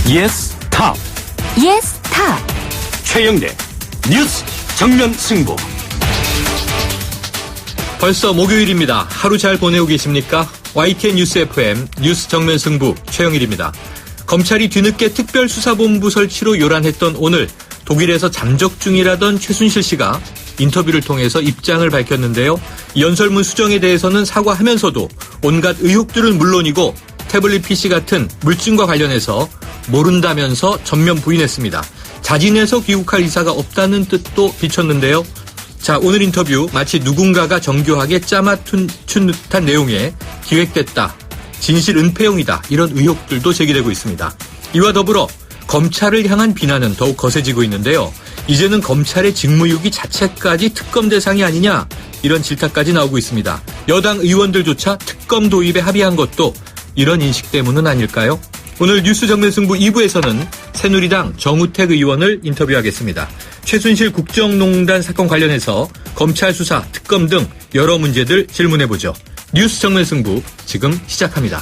예스 탑. 예스 탑. 최영대 뉴스 정면 승부. 벌써 목요일입니다. 하루 잘 보내고 계십니까? YTN 뉴스 FM 뉴스 정면 승부 최영일입니다. 검찰이 뒤늦게 특별수사본부 설치로 요란했던 오늘 독일에서 잠적 중이라던 최순실 씨가 인터뷰를 통해서 입장을 밝혔는데요. 연설문 수정에 대해서는 사과하면서도 온갖 의혹들은 물론이고 태블릿 PC 같은 물증과 관련해서 모른다면서 전면 부인했습니다. 자진해서 귀국할 의사가 없다는 뜻도 비췄는데요. 자, 오늘 인터뷰 마치 누군가가 정교하게 짜맞춘 듯한 내용에 기획됐다, 진실 은폐용이다, 이런 의혹들도 제기되고 있습니다. 이와 더불어 검찰을 향한 비난은 더욱 거세지고 있는데요. 이제는 검찰의 직무유기 자체까지 특검 대상이 아니냐, 이런 질타까지 나오고 있습니다. 여당 의원들조차 특검 도입에 합의한 것도 이런 인식 때문은 아닐까요? 오늘 뉴스 정면 승부 2부에서는 새누리당 정우택 의원을 인터뷰하겠습니다. 최순실 국정농단 사건 관련해서 검찰 수사, 특검 등 여러 문제들 질문해보죠. 뉴스 정면 승부 지금 시작합니다.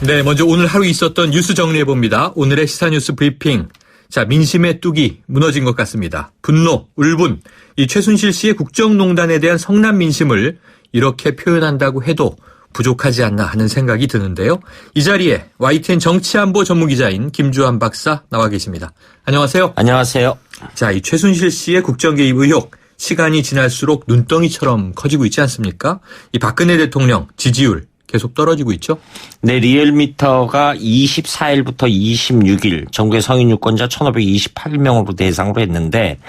네, 먼저 오늘 하루 있었던 뉴스 정리해봅니다. 오늘의 시사뉴스 브리핑. 자, 민심의 뚝이 무너진 것 같습니다. 분노, 울분, 이 최순실 씨의 국정농단에 대한 성난 민심을 이렇게 표현한다고 해도 부족하지 않나 하는 생각이 드는데요. 이 자리에 YTN 정치안보 전문기자인 김주환 박사 나와 계십니다. 안녕하세요. 안녕하세요. 자, 이 최순실 씨의 국정개입 의혹, 시간이 지날수록 눈덩이처럼 커지고 있지 않습니까? 이 박근혜 대통령 지지율 계속 떨어지고 있죠? 네, 리얼미터가 24일부터 26일 전국의 성인 유권자 1,528명으로 대상으로 했는데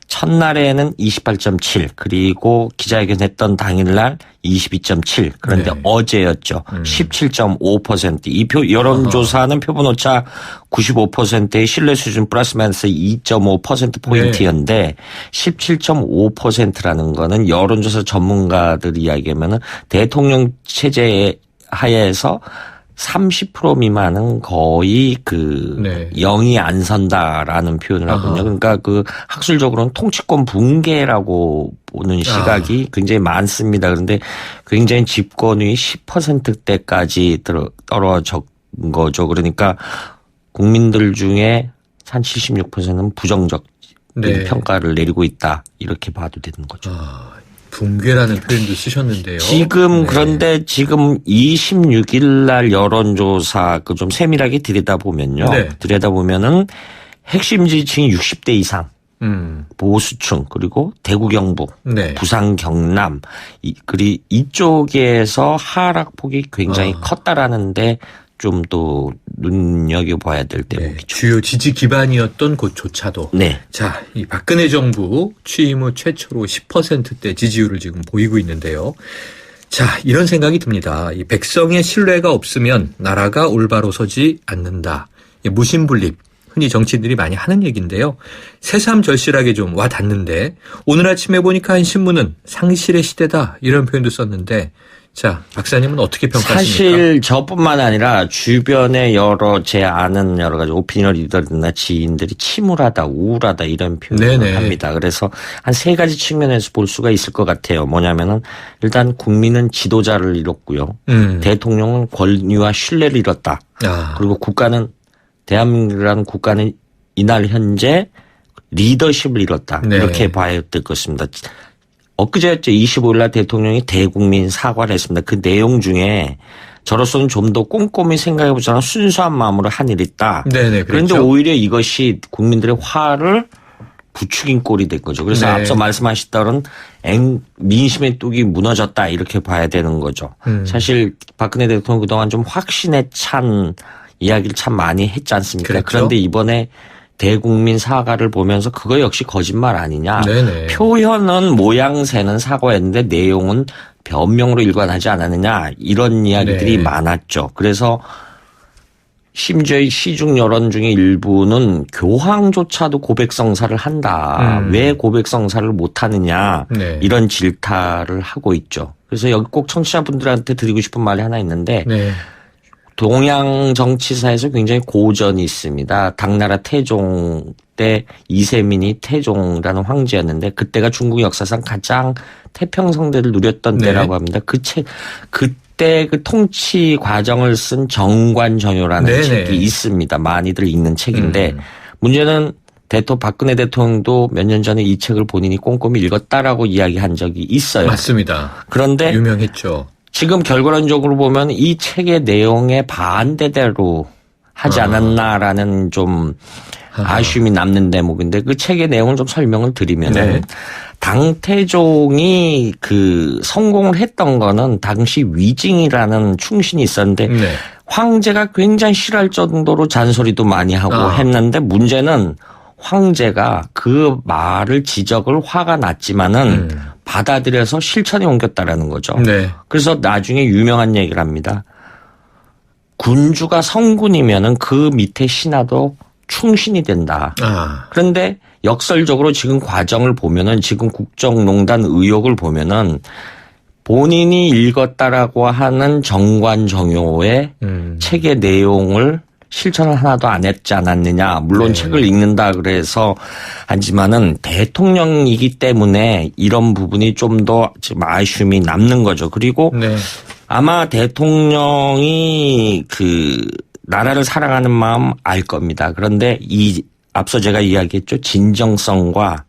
첫날에는 28.7, 그리고 기자회견했던 당일날 22.7, 그런데 네. 어제였죠. 17.5%. 이 여론조사는 표본 오차 95%의 신뢰 수준 플러스 마이너스 2.5%포인트였는데 네. 17.5%라는 거는 여론조사 전문가들이 이야기하면은 대통령 체제 하에서 30% 미만은 거의 네. 0이 안 선다라는 표현을 하거든요. 그러니까 그 학술적으로는 통치권 붕괴라고 보는 시각이 굉장히 많습니다. 그런데 굉장히 집권율이 10%대까지 떨어진 거죠. 그러니까 국민들 중에 한 76%는 부정적 네. 평가를 내리고 있다, 이렇게 봐도 되는 거죠. 붕괴라는 표현도 쓰셨는데요. 지금 네. 그런데 지금 26일 날 여론조사 그 좀 세밀하게 들여다보면요. 네. 들여다보면은 핵심 지지층이 60대 이상, 보수층, 그리고 대구 경북, 네. 부산 경남, 그리고 이쪽에서 하락폭이 굉장히 컸다라는데 좀 또 눈여겨봐야 될 네. 대목이죠. 주요 지지 기반이었던 곳조차도. 네. 자, 이 박근혜 정부 취임 후 최초로 10%대 지지율을 지금 보이고 있는데요. 자, 이런 생각이 듭니다. 이 백성의 신뢰가 없으면 나라가 올바로 서지 않는다. 무신분립, 흔히 정치인들이 많이 하는 얘기인데요. 새삼 절실하게 좀 와 닿는데, 오늘 아침에 보니까 한 신문은 상실의 시대다, 이런 표현도 썼는데, 자, 박사님은 어떻게 평가하십니까? 사실 저뿐만 아니라 주변에 제 아는 여러 가지 오피니언 리더들이나 지인들이 침울하다, 우울하다, 이런 표현을 네네. 합니다. 그래서 한 세 가지 측면에서 볼 수가 있을 것 같아요. 뭐냐면은 일단 국민은 지도자를 잃었고요. 대통령은 권위와 신뢰를 잃었다. 그리고 대한민국이라는 국가는 이날 현재 리더십을 잃었다. 네. 이렇게 봐야 될 것입니다. 엊그제였죠. 25일 날 대통령이 대국민 사과를 했습니다. 그 내용 중에 저로서는 좀 더 꼼꼼히 생각해보자면 순수한 마음으로 한 일이 있다. 네네, 그런데 그렇죠. 오히려 이것이 국민들의 화를 부추긴 꼴이 된 거죠. 그래서 네. 앞서 말씀하셨던 민심의 뚝이 무너졌다, 이렇게 봐야 되는 거죠. 사실 박근혜 대통령 그동안 좀 확신에 찬 이야기를 참 많이 했지 않습니까? 그렇죠. 그런데 이번에 대국민 사과를 보면서 그거 역시 거짓말 아니냐. 네네. 표현은 모양새는 사과했는데 내용은 변명으로 일관하지 않았느냐, 이런 이야기들이 네. 많았죠. 그래서 심지어 시중 여론 중에 일부는 교황조차도 고백성사를 한다. 왜 고백성사를 못하느냐. 네. 이런 질타를 하고 있죠. 그래서 여기 꼭 청취자분들한테 드리고 싶은 말이 하나 있는데 네. 동양 정치사에서 굉장히 고전이 있습니다. 당나라 태종 때 이세민이 태종이라는 황제였는데 그때가 중국 역사상 가장 태평성대를 누렸던 네. 때라고 합니다. 그때 그 통치 과정을 쓴 정관정요라는 네네. 책이 있습니다. 많이들 읽는 책인데 문제는 박근혜 대통령도 몇 년 전에 이 책을 본인이 꼼꼼히 읽었다라고 이야기한 적이 있어요. 맞습니다. 그런데 유명했죠. 지금 결과론적으로 보면 이 책의 내용에 반대대로 하지 않았나라는 좀 아쉬움이 남는 대목인데 그 책의 내용을 좀 설명을 드리면은 네. 당태종이 그 성공을 했던 거는 당시 위징이라는 충신이 있었는데 네. 황제가 굉장히 싫어할 정도로 잔소리도 많이 하고 했는데 문제는 황제가 그 말을 지적을 화가 났지만은 받아들여서 실천에 옮겼다라는 거죠. 네. 그래서 나중에 유명한 얘기를 합니다. 군주가 성군이면은 그 밑에 신하도 충신이 된다. 그런데 역설적으로 지금 과정을 보면은 지금 국정농단 의혹을 보면은 본인이 읽었다라고 하는 정관정요의 책의 내용을 실천을 하나도 안 했지 않았느냐. 물론 책을 읽는다 그래서 하지만은 대통령이기 때문에 이런 부분이 좀 더 지금 아쉬움이 남는 거죠. 그리고 아마 대통령이 그 나라를 사랑하는 마음 알 겁니다. 그런데 앞서 제가 이야기했죠. 진정성과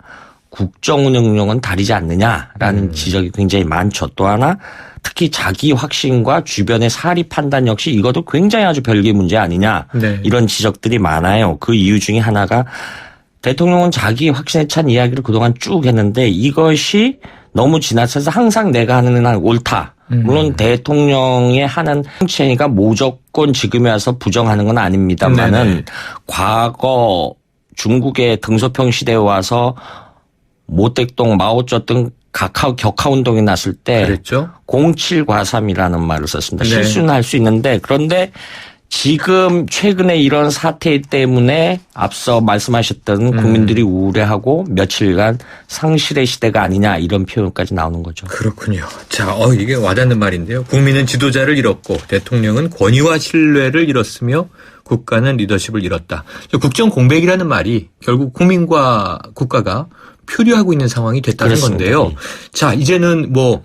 국정운영력은 다르지 않느냐라는 지적이 굉장히 많죠. 또 하나 특히 자기 확신과 주변의 사리 판단 역시 이것도 굉장히 아주 별개의 문제 아니냐. 이런 지적들이 많아요. 그 이유 중에 하나가 대통령은 자기 확신에 찬 이야기를 그동안 쭉 했는데 이것이 너무 지나쳐서 항상 내가 하는 한 옳다. 물론 대통령이 하는 정치행위가 무조건 지금에 와서 부정하는 건 아닙니다만은 과거 중국의 등소평 시대에 와서 모택동, 마오쩌둥 격하운동이 났을 때 그랬죠? 07과삼이라는 말을 썼습니다. 실수는 할 수 있는데 그런데 지금 최근에 이런 사태 때문에 앞서 말씀하셨던 국민들이 우울해하고 며칠간 상실의 시대가 아니냐 이런 표현까지 나오는 거죠. 그렇군요. 자, 이게 와닿는 말인데요. 국민은 지도자를 잃었고 대통령은 권위와 신뢰를 잃었으며 국가는 리더십을 잃었다. 국정 공백이라는 말이 결국 국민과 국가가 표류하고 있는 상황이 됐다는 그렇습니다. 건데요. 자, 이제는 뭐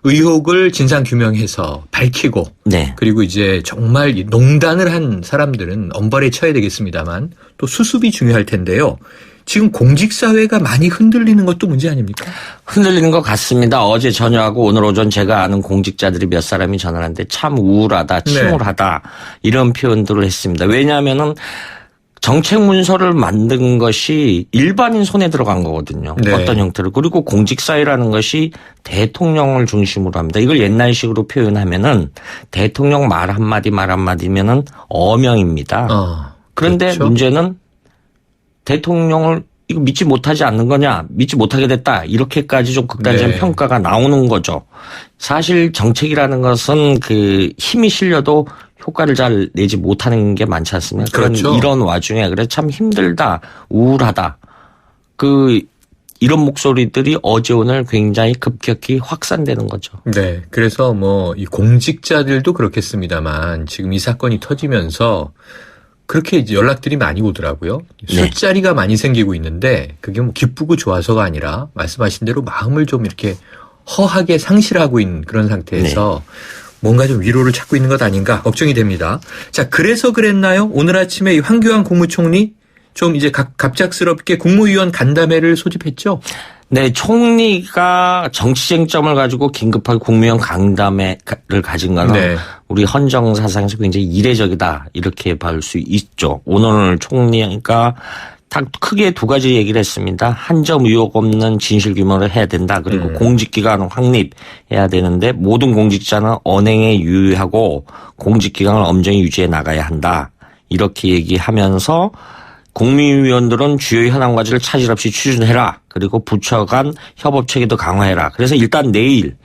의혹을 진상 규명해서 밝히고 그리고 이제 정말 농단을 한 사람들은 엄벌에 처해야 되겠습니다만 또 수습이 중요할 텐데요. 지금 공직사회가 많이 흔들리는 것도 문제 아닙니까? 흔들리는 것 같습니다. 어제 저녁하고 오늘 오전 제가 아는 공직자들이 몇 사람이 전화하는데 참 우울하다, 침울하다 이런 표현들을 했습니다. 왜냐하면은 정책 문서를 만든 것이 일반인 손에 들어간 거거든요. 어떤 형태로. 그리고 공직사회라는 것이 대통령을 중심으로 합니다. 이걸 옛날식으로 표현하면은 대통령 말 한마디면은 어명입니다. 그런데 그렇죠? 문제는 대통령을 이거 믿지 못하지 않는 거냐, 믿지 못하게 됐다 이렇게까지 좀 극단적인 평가가 나오는 거죠. 사실 정책이라는 것은 그 힘이 실려도 효과를 잘 내지 못하는 게 많지 않습니까? 그렇죠. 이런 와중에 그래 참 힘들다, 우울하다. 이런 목소리들이 어제 오늘 굉장히 급격히 확산되는 거죠. 네. 그래서 뭐 이 공직자들도 그렇겠습니다만 지금 이 사건이 터지면서 그렇게 이제 연락들이 많이 오더라고요. 술자리가 많이 생기고 있는데 그게 뭐 기쁘고 좋아서가 아니라 말씀하신 대로 마음을 좀 이렇게 허하게 상실하고 있는 그런 상태에서 뭔가 좀 위로를 찾고 있는 것 아닌가 걱정이 됩니다. 자, 그래서 그랬나요? 오늘 아침에 이 황교안 국무총리 좀 이제 갑작스럽게 국무위원 간담회를 소집했죠? 네, 총리가 정치 쟁점을 가지고 긴급하게 국무위원 간담회를 가진 거는 우리 헌정 사상에서 굉장히 이례적이다 이렇게 볼 수 있죠. 오늘 총리가 크게 두 가지 얘기를 했습니다. 한 점 의혹 없는 진실 규명을 해야 된다. 그리고 공직기관 확립해야 되는데 모든 공직자는 언행에 유의하고 공직기강을 엄정히 유지해 나가야 한다. 이렇게 얘기하면서 국무위원들은 주요 현안 과제를 차질 없이 추진해라. 그리고 부처 간 협업 체계도 강화해라. 그래서 일단 내일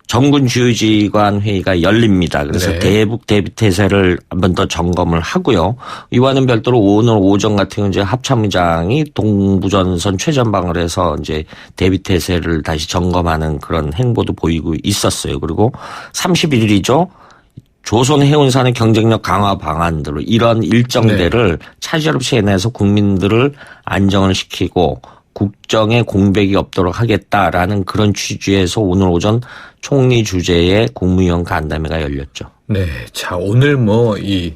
정군 주요지휘관 회의가 열립니다. 그래서 대북 대비태세를 한 번 더 점검을 하고요. 이와는 별도로 오늘 오전 같은 경우 이제 합참의장이 동부전선 최전방을 해서 이제 대비태세를 다시 점검하는 그런 행보도 보이고 있었어요. 그리고 31일이죠. 조선 해운산의 경쟁력 강화 방안들로 이런 일정들을 차질 없이 해내서 국민들을 안정을 시키고 국정에 공백이 없도록 하겠다라는 그런 취지에서 오늘 오전 총리 주재의 국무위원 간담회가 열렸죠. 네. 자, 오늘 이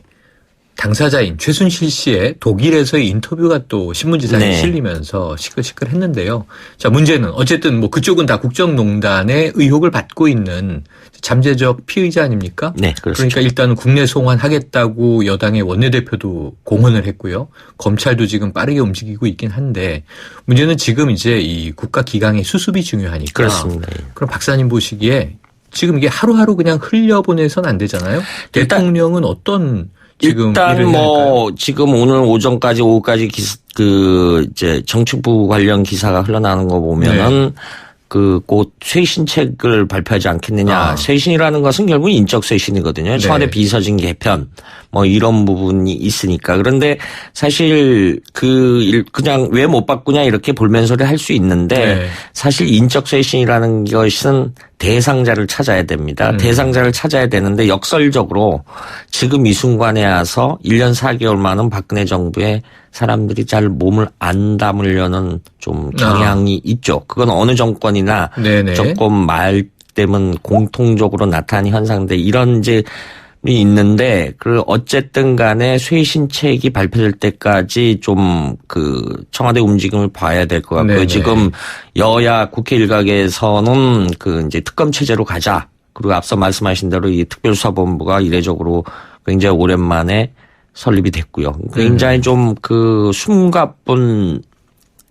당사자인 최순실 씨의 독일에서의 인터뷰가 또 신문지상에 네. 실리면서 시끌시끌했는데요. 자, 문제는 어쨌든 그쪽은 다 국정농단의 의혹을 받고 있는 잠재적 피의자 아닙니까? 네, 그렇습니다. 그러니까 일단은 국내 송환하겠다고 여당의 원내대표도 공언을 했고요. 검찰도 지금 빠르게 움직이고 있긴 한데 문제는 지금 이제 이 국가 기강의 수습이 중요하니까. 그렇습니다. 그럼 박사님 보시기에 지금 이게 하루하루 그냥 흘려보내선 안 되잖아요. 대통령은 어떤 지금 일단 일을 해야 할까요? 지금 오늘 오전까지 오후까지 이제 정치부 관련 기사가 흘러나오는 거 보면은 곧 쇄신책을 발표하지 않겠느냐. 쇄신이라는 것은 결국 인적 쇄신이거든요. 청와대 비서진 개편 이런 부분이 있으니까. 그런데 사실 그냥 왜 못 바꾸냐 이렇게 볼멘소리 할 수 있는데 사실 인적 쇄신이라는 것은 대상자를 찾아야 됩니다. 대상자를 찾아야 되는데 역설적으로 지금 이 순간에 와서 1년 4개월 만은 박근혜 정부에 사람들이 잘 몸을 안 담으려는 좀 경향이 있죠. 그건 어느 정권이나 조금 말 때문 공통적으로 나타나는 현상인데 이런 이제 있는데 어쨌든 간에 쇄신책이 발표될 때까지 좀 청와대 움직임을 봐야 될 것 같고요. 지금 여야 국회 일각에서는 이제 특검 체제로 가자. 그리고 앞서 말씀하신 대로 이 특별수사본부가 이례적으로 굉장히 오랜만에 설립이 됐고요. 굉장히 좀 숨가쁜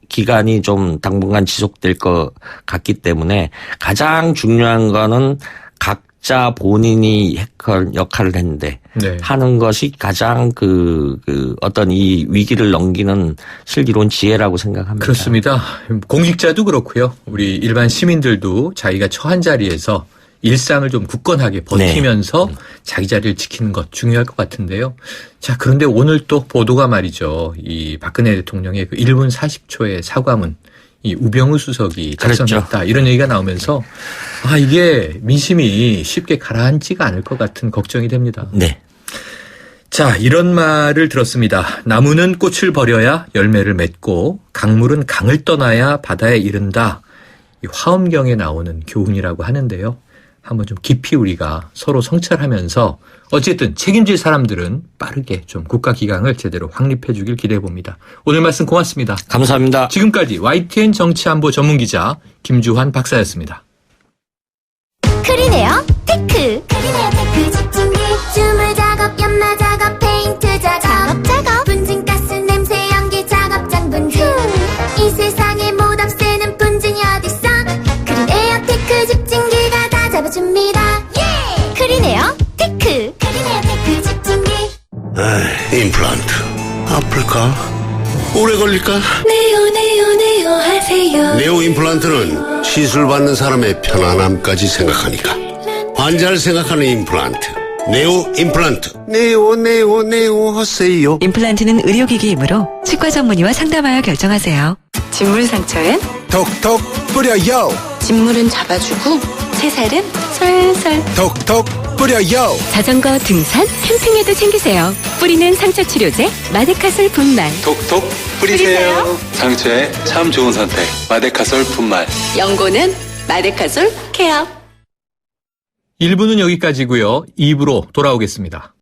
기간이 좀 당분간 지속될 것 같기 때문에 가장 중요한 거는 각자 본인이 역할을 했는데 하는 것이 가장 어떤 이 위기를 넘기는 슬기로운 지혜라고 생각합니다. 그렇습니다. 공직자도 그렇고요. 우리 일반 시민들도 자기가 처한 자리에서 일상을 좀 굳건하게 버티면서 자기 자리를 지키는 것 중요할 것 같은데요. 자, 그런데 오늘 또 보도가 말이죠. 이 박근혜 대통령의 1분 40초의 사과문, 이 우병우 수석이 작성했다. 이런 얘기가 나오면서 이게 민심이 쉽게 가라앉지가 않을 것 같은 걱정이 됩니다. 네. 자, 이런 말을 들었습니다. 나무는 꽃을 버려야 열매를 맺고 강물은 강을 떠나야 바다에 이른다. 이 화엄경에 나오는 교훈이라고 하는데요. 한번 좀 깊이 우리가 서로 성찰하면서 어쨌든 책임질 사람들은 빠르게 좀 국가 기강을 제대로 확립해 주길 기대해 봅니다. 오늘 말씀 고맙습니다. 감사합니다. 지금까지 YTN 정치안보 전문기자 김주환 박사였습니다. 크리네어 테크. 크리네어 테크 집중기. 주물 작업, 연마 작업, 페인트 작업. 분진가스 냄새 연기 작업장 분진. 이 세상에 못 없애는 분진이 어딨어. 크리네어 테크 집중기가 다 잡아줍니다. 예! 크리네어 테크. 크리네어 테크 집중기. 임플란트 아플까? 오래 걸릴까? 네오 하세요. 네오 임플란트는 시술 받는 사람의 편안함까지 생각하니까 환자를 생각하는 임플란트 네오 임플란트. 네오 하세요. 임플란트는 의료기기이므로 치과 전문의와 상담하여 결정하세요. 진물 상처엔 톡톡 뿌려요. 진물은 잡아주고 새살은 솔솔. 톡톡 뿌려요. 자전거, 등산, 캠핑에도 챙기세요. 뿌리는 상처 치료제 마데카솔 분말. 톡톡 뿌리세요. 상처에 참 좋은 선택. 마데카솔 분말. 연고는 마데카솔 케어. 1부는 여기까지고요. 2부로 돌아오겠습니다.